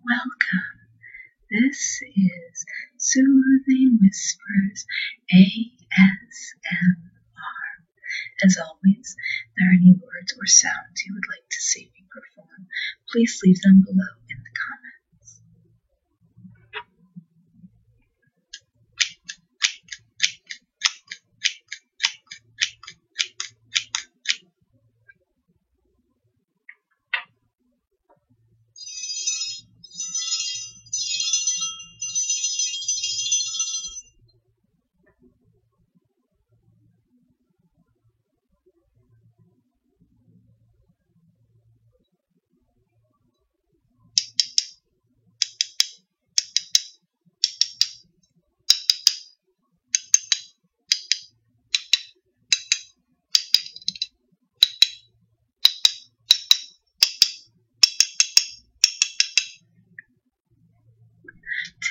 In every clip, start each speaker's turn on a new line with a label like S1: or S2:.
S1: Welcome. This is Soothing Whispers ASMR. As always, if there are any words or sounds you would like to see me perform, please leave them below in the comments.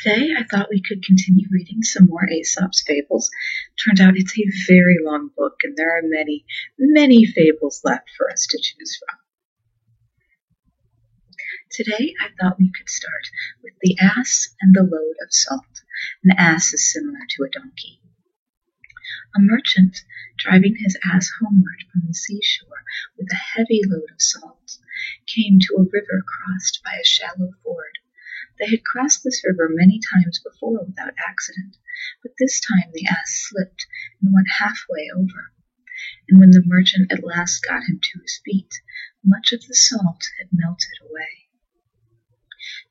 S1: Today I thought we could continue reading some more Aesop's Fables. Turned out it's a very long book and there are many, many fables left for us to choose from. Today I thought we could start with The Ass and the Load of Salt. An ass is similar to a donkey. A merchant, driving his ass homeward from the seashore with a heavy load of salt, came to a river crossed by a shallow ford. They had crossed this river many times before without accident, but this time the ass slipped and went halfway over. And when the merchant at last got him to his feet, much of the salt had melted away.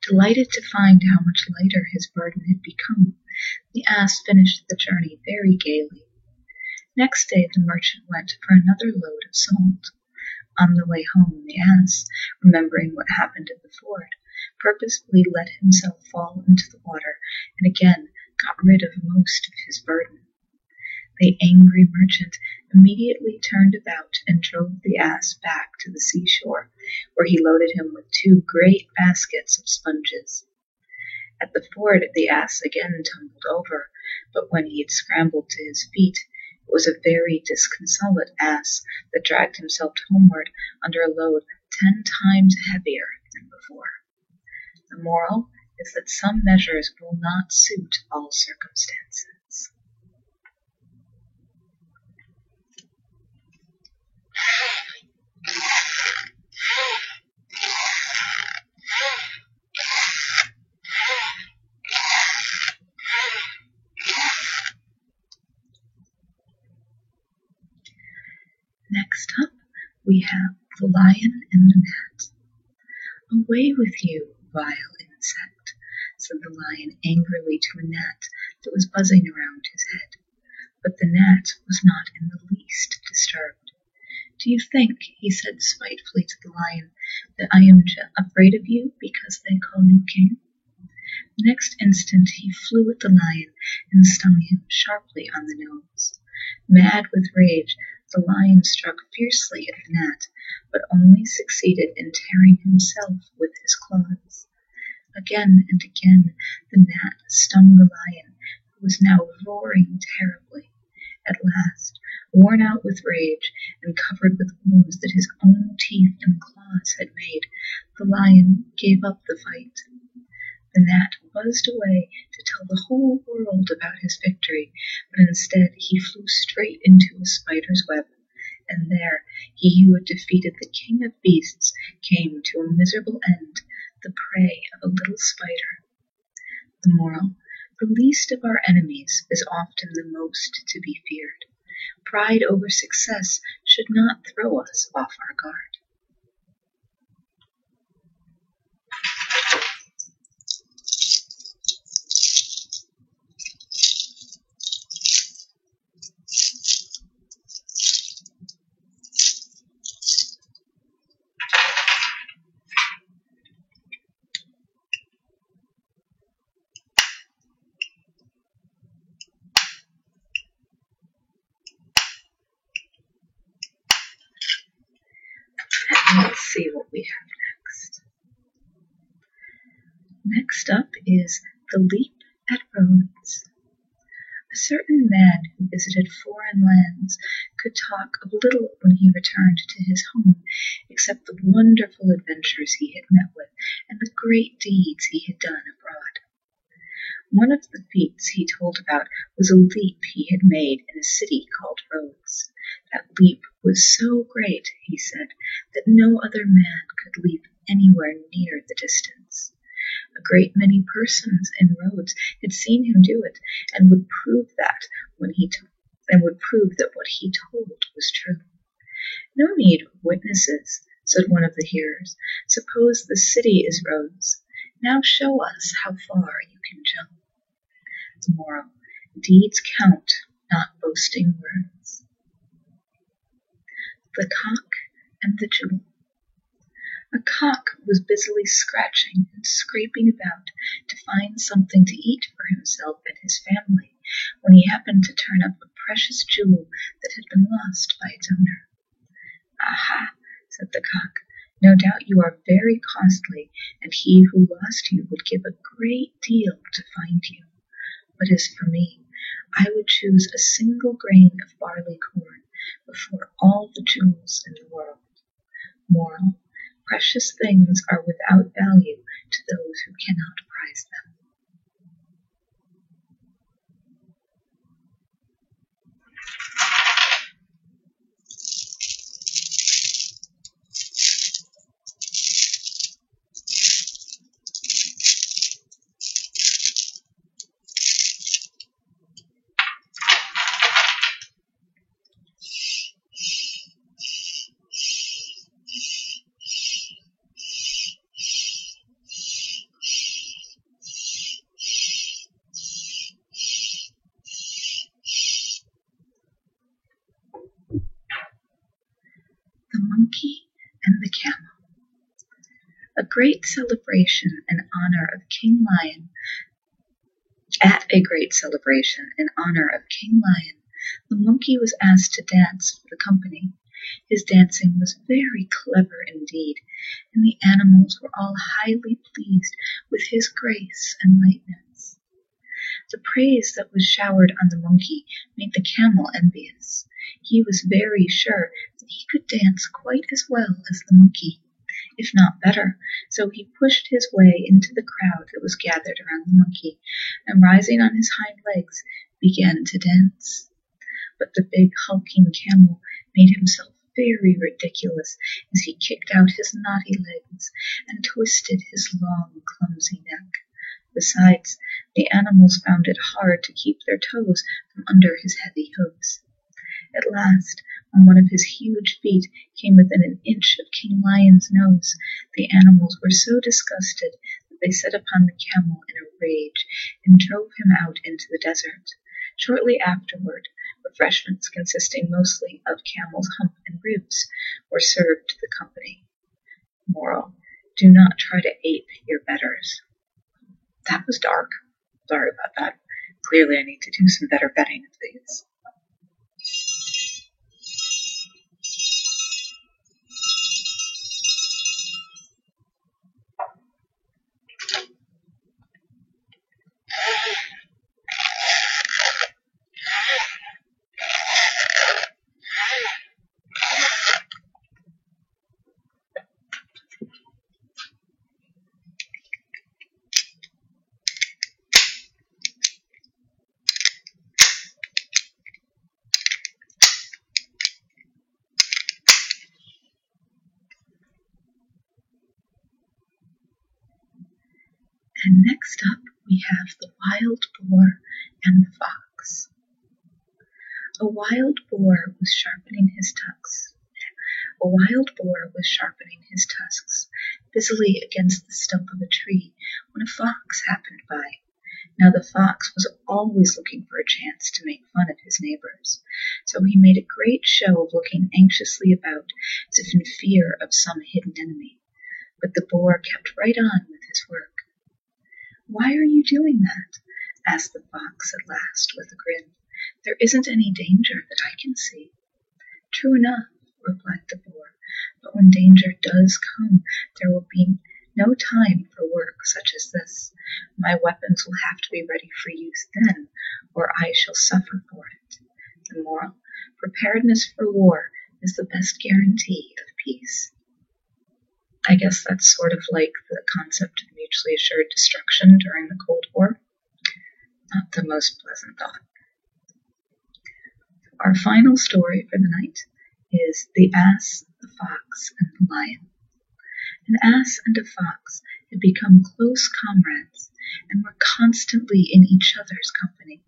S1: Delighted to find how much lighter his burden had become, the ass finished the journey very gaily. Next day the merchant went for another load of salt. On the way home the ass, remembering what happened at the ford, purposefully let himself fall into the water and again got rid of most of his burden. The angry merchant immediately turned about and drove the ass back to the seashore, where he loaded him with 2 great baskets of sponges. At the ford the ass again tumbled over, but when he had scrambled to his feet, it was a very disconsolate ass that dragged himself homeward under a load 10 times heavier than before. The moral is that some measures will not suit all circumstances. Next up, we have The Lion and the Gnat. Away with you, vile insect, said the lion angrily to a gnat that was buzzing around his head. But the gnat was not in the least disturbed. Do you think, he said spitefully to the lion, that I am afraid of you because they call you king? The next instant he flew at the lion and stung him sharply on the nose. Mad with rage, the lion struck fiercely at the gnat, but only succeeded in tearing himself with his claws. Again and again the gnat stung the lion, who was now roaring terribly. At last, worn out with rage and covered with wounds that his own teeth and claws had made, the lion gave up the fight. The gnat buzzed away to tell the whole world about his victory, but instead he flew straight into a spider's web, and there he who had defeated the king of beasts came to a miserable end, the prey of a little spider. The moral: the least of our enemies is often the most to be feared. Pride over success should not throw us off our guard. Let's see what we have next. Next up is The Leap at Rhodes. A certain man who visited foreign lands could talk of little when he returned to his home, except the wonderful adventures he had met with and the great deeds he had done abroad. One of the feats he told about was a leap he had made in a city called Rhodes. That leap was so great, he said, that no other man could leap anywhere near the distance. A great many persons in Rhodes had seen him do it, and would prove that what he told was true. No need of witnesses, said one of the hearers. Suppose the city is Rhodes. Now show us how far you can jump. The moral: deeds count, not boasting words. The Cock and the Jewel. A cock was busily scratching and scraping about to find something to eat for himself and his family, when he happened to turn up a precious jewel that had been lost by its owner. "Aha," said the cock, "no doubt you are very costly, and he who lost you would give a great deal to find you. But as for me, I would choose a single grain of barley corn before all the jewels in the world." Moral: precious things are without value to those who cannot prize them. The Monkey and the Camel. At a great celebration in honor of King Lion, the monkey was asked to dance for the company. His dancing was very clever indeed, and the animals were all highly pleased with his grace and lightness. The praise that was showered on the monkey made the camel envious. He was very sure that he could dance quite as well as the monkey, if not better, so he pushed his way into the crowd that was gathered around the monkey, and rising on his hind legs, began to dance. But the big hulking camel made himself very ridiculous as he kicked out his knotty legs and twisted his long, clumsy neck. Besides, the animals found it hard to keep their toes from under his heavy hooves. At last, when one of his huge feet came within an inch of King Lion's nose, the animals were so disgusted that they set upon the camel in a rage and drove him out into the desert. Shortly afterward, refreshments consisting mostly of camel's hump and ribs were served to the company. Moral: do not try to ape your betters. That was dark. Sorry about that. Clearly I need to do some better betting of these. And next up we have the wild boar and the fox. A wild boar was sharpening his tusks busily against the stump of a tree when a fox happened by. Now the fox was always looking for a chance to make fun of his neighbors, so he made a great show of looking anxiously about as if in fear of some hidden enemy. But the boar kept right on with his work. "Why are you doing that?" asked the fox at last with a grin. "There isn't any danger that I can see." "True enough," replied the boar, "but when danger does come, there will be no time for work such as this. My weapons will have to be ready for use then, or I shall suffer for it." The moral: preparedness for war is the best guarantee of peace. I guess that's sort of like the concept of mutually assured destruction during the Cold War. Not the most pleasant thought. Our final story for the night is The Ass, the Fox, and the Lion. An ass and a fox had become close comrades and were constantly in each other's company.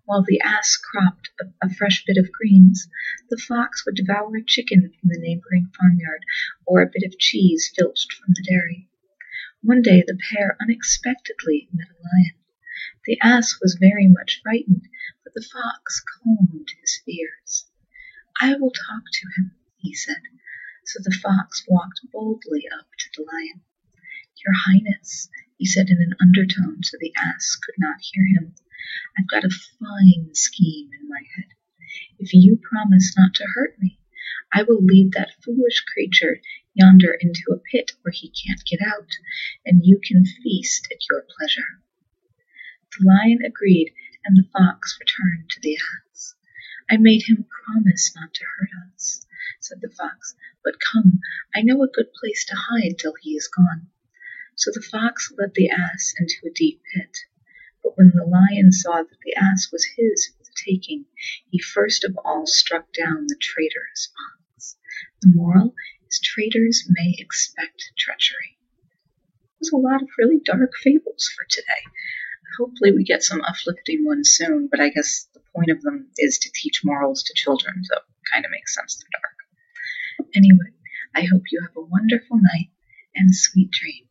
S1: While the ass cropped a fresh bit of greens, the fox would devour a chicken from the neighboring farmyard or a bit of cheese filched from the dairy. One day the pair unexpectedly met a lion. The ass was very much frightened, but the fox calmed his fears. "I will talk to him," he said. So the fox walked boldly up to the lion. "Your Highness," he said in an undertone so the ass could not hear him, "I've got a fine scheme in my head. If you promise not to hurt me, I will lead that foolish creature yonder into a pit where he can't get out, and you can feast at your pleasure." The lion agreed, and the fox returned to the ass. "I made him promise not to hurt us," said the fox, "but come, I know a good place to hide till he is gone." So the fox led the ass into a deep pit. But when the lion saw that the ass was his for the taking, he first of all struck down the traitorous fox. The moral is traitors may expect treachery. There's a lot of really dark fables for today. Hopefully we get some uplifting ones soon, but I guess the point of them is to teach morals to children, so it kind of makes sense they're dark. Anyway, I hope you have a wonderful night and sweet dreams.